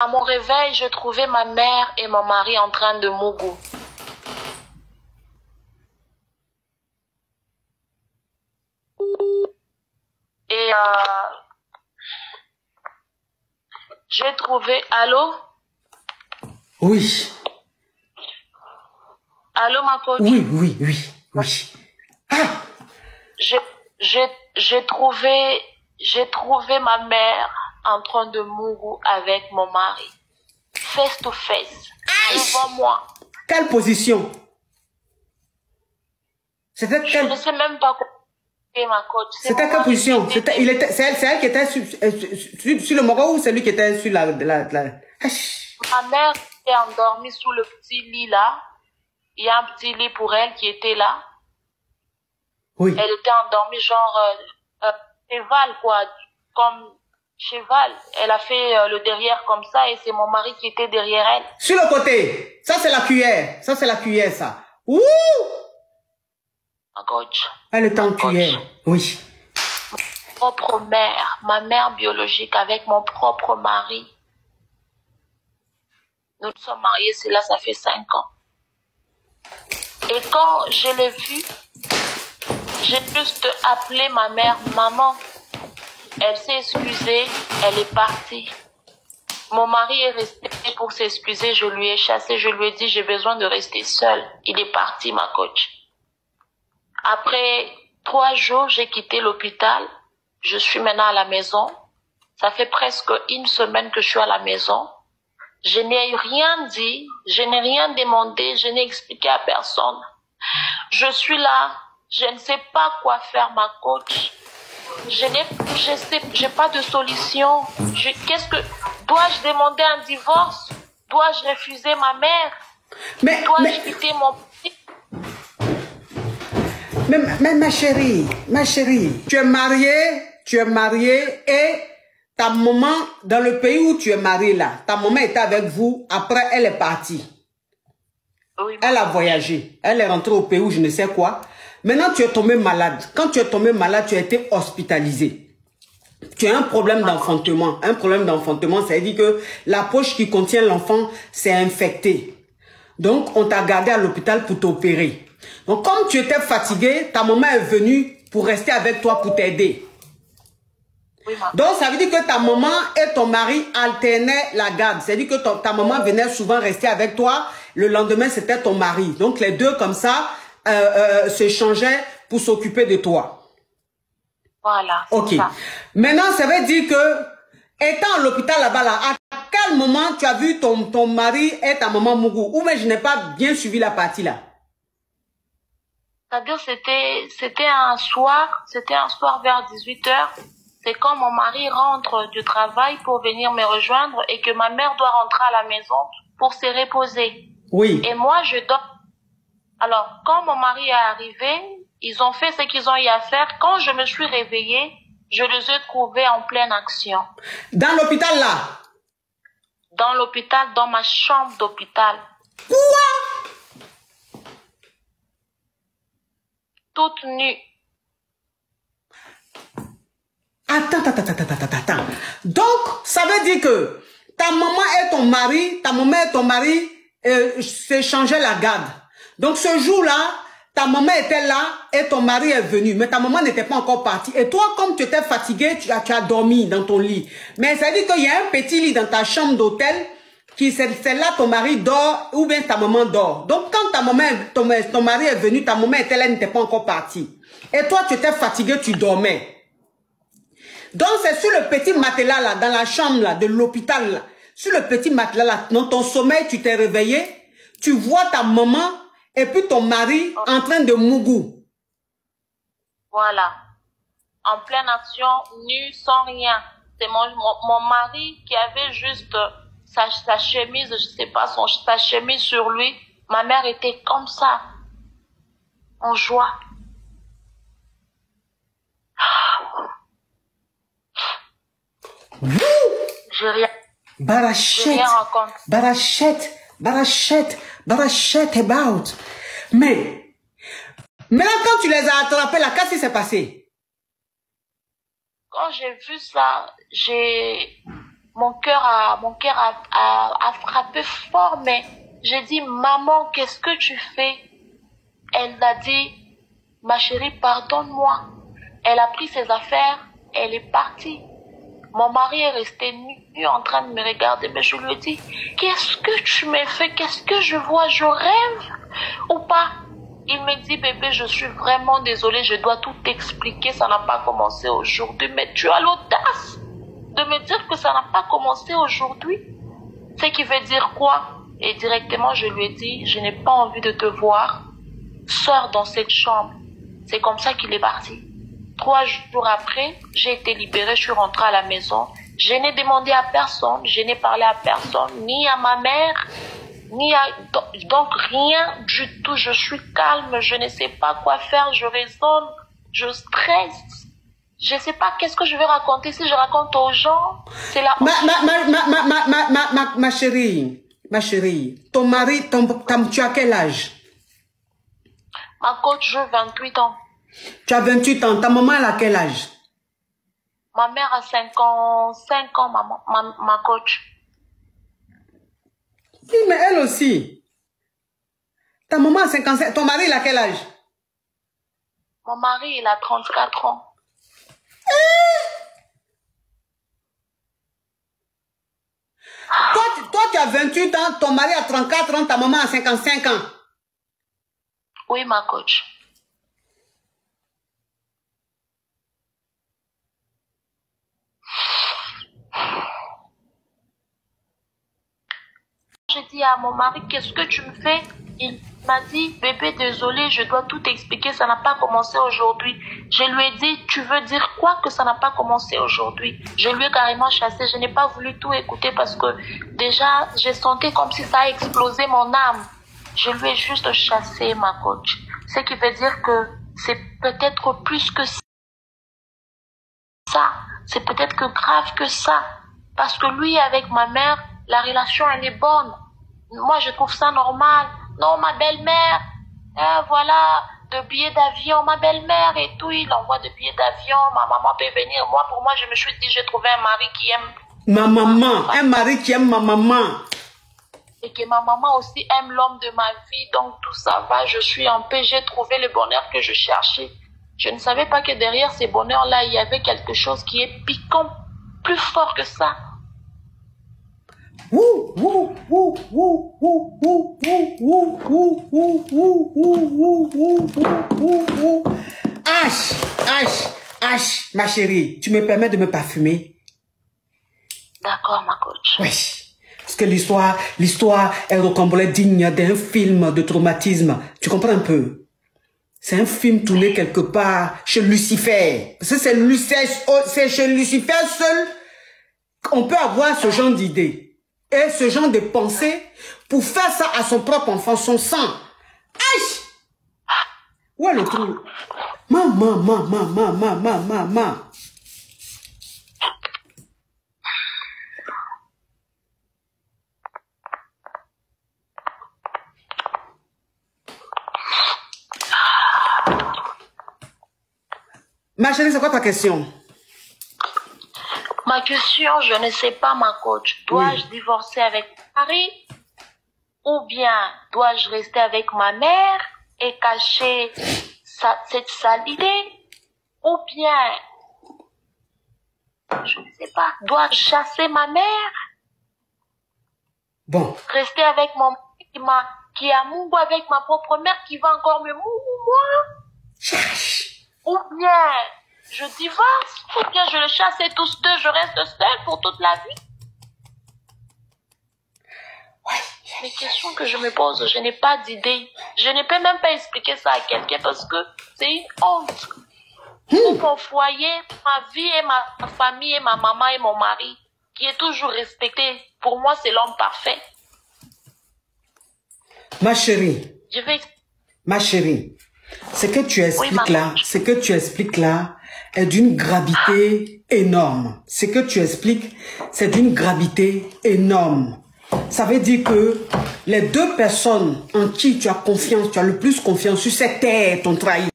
À mon réveil, je trouvais ma mère et mon mari en train de mougou. Et j'ai trouvé... Allô? Oui. Allô, ma coach? Oui. Ah! J'ai trouvé ma mère en train de mougou avec mon mari. Face to face. Devant moi. Quelle position? C'était Je quelle... ne sais même pas quoi ma coach. C'était quelle position? C'est elle qui était sur le moro ou c'est lui qui était sur la... Ma mère était endormie sous le petit lit là. Il y a un petit lit pour elle qui était là. Oui. Elle était endormie genre cheval quoi. Comme cheval. Elle a fait le derrière comme ça et c'est mon mari qui était derrière elle. Sur le côté. Ça c'est la cuillère. Ça c'est la cuillère ça. Ouh! Ma coach. Elle est en cuillère. Oui. Ma propre mère. Ma mère biologique avec mon propre mari. Nous sommes mariés, là, ça fait 5 ans. Et quand je l'ai vue, j'ai juste appelé ma mère maman. Elle s'est excusée, elle est partie. Mon mari est resté pour s'excuser, je lui ai chassé, je lui ai dit j'ai besoin de rester seule. Il est parti, ma coach. Après 3 jours, j'ai quitté l'hôpital. Je suis maintenant à la maison. Ça fait presque 1 semaine que je suis à la maison. Je n'ai rien dit, je n'ai rien demandé, je n'ai expliqué à personne. Je suis là, je ne sais pas quoi faire, ma coach. J'ai pas de solution. Dois-je demander un divorce? Dois-je refuser ma mère? Dois-je quitter mon petit? Mais ma chérie, tu es mariée et ta maman, dans le pays où tu es mariée là, ta maman était avec vous, après elle est partie. Oui, elle a voyagé, elle est rentrée au pays où je ne sais quoi. Maintenant tu es tombée malade. Quand tu es tombée malade, tu as été hospitalisée. Tu as un problème d'enfantement. Un problème d'enfantement, ça veut dire que la poche qui contient l'enfant s'est infectée. Donc on t'a gardé à l'hôpital pour t'opérer. Donc comme tu étais fatiguée, ta maman est venue pour rester avec toi pour t'aider. Donc, ça veut dire que ta maman et ton mari alternaient la garde. C'est-à-dire que ta maman venait souvent rester avec toi. Le lendemain, c'était ton mari. Donc, les deux, comme ça, s'échangeaient pour s'occuper de toi. Voilà. Ok. Ça. Maintenant, ça veut dire que, étant à l'hôpital là-bas, là, à quel moment tu as vu ton mari et ta maman mougou? Ou mais je n'ai pas bien suivi la partie là. C'est-à-dire, c'était un soir vers 18h. C'est quand mon mari rentre du travail pour venir me rejoindre et que ma mère doit rentrer à la maison pour se reposer. Oui. Et moi, je dors. Alors, quand mon mari est arrivé, ils ont fait ce qu'ils ont eu à faire. Quand je me suis réveillée, je les ai trouvés en pleine action. Dans l'hôpital là? Dans l'hôpital, dans ma chambre d'hôpital. Quoi? Toute nue. Attends. Donc, ça veut dire que ta maman et ton mari s'échangeaient la garde. Donc, ce jour-là, ta maman était là et ton mari est venu. Mais ta maman n'était pas encore partie. Et toi, comme tu étais fatigué, tu as dormi dans ton lit. Mais ça veut dire qu'il y a un petit lit dans ta chambre d'hôtel c'est là ton mari dort ou bien ta maman dort. Donc, quand ton mari est venu, ta maman était là, elle n'était pas encore partie. Et toi, tu étais fatigué, tu dormais. Donc, c'est sur le petit matelas là, dans la chambre là, de l'hôpital là, sur le petit matelas là, dans ton sommeil, tu t'es réveillé, tu vois ta maman et puis ton mari en train de mougou. Voilà. En pleine action, nu, sans rien. C'est mon mari qui avait juste sa chemise, je sais pas, sa chemise sur lui. Ma mère était comme ça, en joie. J'ai rien. Barachette about. Mais, maintenant quand tu les as attrapés là, qu'est-ce qui s'est passé? Quand j'ai vu ça, mon cœur a frappé fort, mais j'ai dit, maman, qu'est-ce que tu fais? Elle a dit, ma chérie, pardonne-moi. Elle a pris ses affaires, elle est partie. Mon mari est resté nu en train de me regarder, mais je lui ai dit, qu'est-ce que tu me fais? Qu'est-ce que je vois? Je rêve ou pas? Il me dit, bébé, je suis vraiment désolée, je dois tout t'expliquer, ça n'a pas commencé aujourd'hui, mais tu as l'audace de me dire que ça n'a pas commencé aujourd'hui. Ce qui veut dire quoi? Et directement, je lui ai dit, je n'ai pas envie de te voir, sors dans cette chambre. C'est comme ça qu'il est parti. 3 jours après, j'ai été libérée, je suis rentrée à la maison. Je n'ai demandé à personne, je n'ai parlé à personne, ni à ma mère, ni à... Donc rien du tout, je suis calme, je ne sais pas quoi faire, je raisonne, je stresse. Je ne sais pas qu'est-ce que je vais raconter. Si je raconte aux gens, c'est la... Ma chérie, ton mari, tu as quel âge? Ma coach, j'ai 28 ans. Tu as 28 ans. Ta maman, elle a quel âge? Ma mère a 5 ans, ma coach. Oui, mais elle aussi. Ta maman a 55. Ton mari, il a quel âge? Mon mari, il a 34 ans. Toi, tu as 28 ans, ton mari a 34 ans, ta maman a 55 ans. Oui, ma coach. J'ai dit à mon mari, qu'est-ce que tu me fais? Il m'a dit, bébé, désolé, je dois tout expliquer, ça n'a pas commencé aujourd'hui. Je lui ai dit, tu veux dire quoi que ça n'a pas commencé aujourd'hui? Je lui ai carrément chassé, je n'ai pas voulu tout écouter parce que déjà, j'ai senti comme si ça a explosé mon âme. Je lui ai juste chassé, ma coach. Ce qui veut dire que c'est peut-être plus que ça. C'est peut-être que grave que ça. Parce que lui, avec ma mère, la relation, elle est bonne. Moi, je trouve ça normal. Non, ma belle-mère, voilà, de billets d'avion, ma belle-mère et tout, il envoie de billets d'avion, ma maman peut venir. Moi, pour moi, je me suis dit, j'ai trouvé un mari qui aime... Ma maman, un mari qui aime ma maman. Et que ma maman aussi aime l'homme de ma vie, donc tout ça va, je suis en paix, j'ai trouvé le bonheur que je cherchais. Je ne savais pas que derrière ces bonheurs-là, il y avait quelque chose qui est piquant, plus fort que ça. H, ma chérie, tu me permets de me parfumer? D'accord, ma coach. Oui. Parce que l'histoire est rocambolesque, digne d'un film de traumatisme. Tu comprends un peu? C'est un film tourné quelque part chez Lucifer. Parce que c'est chez Lucifer seul qu'on peut avoir ce genre d'idée. Et ce genre de pensée pour faire ça à son propre enfant, son sang. Aïe! Où est le trou? Maman. Ma chérie, c'est quoi ta question? Ma question, je ne sais pas, ma coach. Dois-je divorcer avec mon mari? Ou bien dois-je rester avec ma mère et cacher cette sale idée? Ou bien, je ne sais pas, dois-je chasser ma mère? Bon. Rester avec mon mari qui a mouru avec ma propre mère qui va encore me mourir, moi? Ou bien je divorce, ou bien je le chasse et tous deux, je reste seule pour toute la vie. Les questions que je me pose, je n'ai pas d'idée. Je ne peux même pas expliquer ça à quelqu'un parce que c'est une honte. Pour mon foyer, ma vie et ma famille et ma maman et mon mari, qui est toujours respecté, pour moi c'est l'homme parfait. Ma chérie. Ma chérie. Ce que tu expliques là, est d'une gravité énorme. Ce que tu expliques, c'est d'une gravité énorme. Ça veut dire que les deux personnes en qui tu as confiance, tu as le plus confiance sur cette terre, t'ont trahi.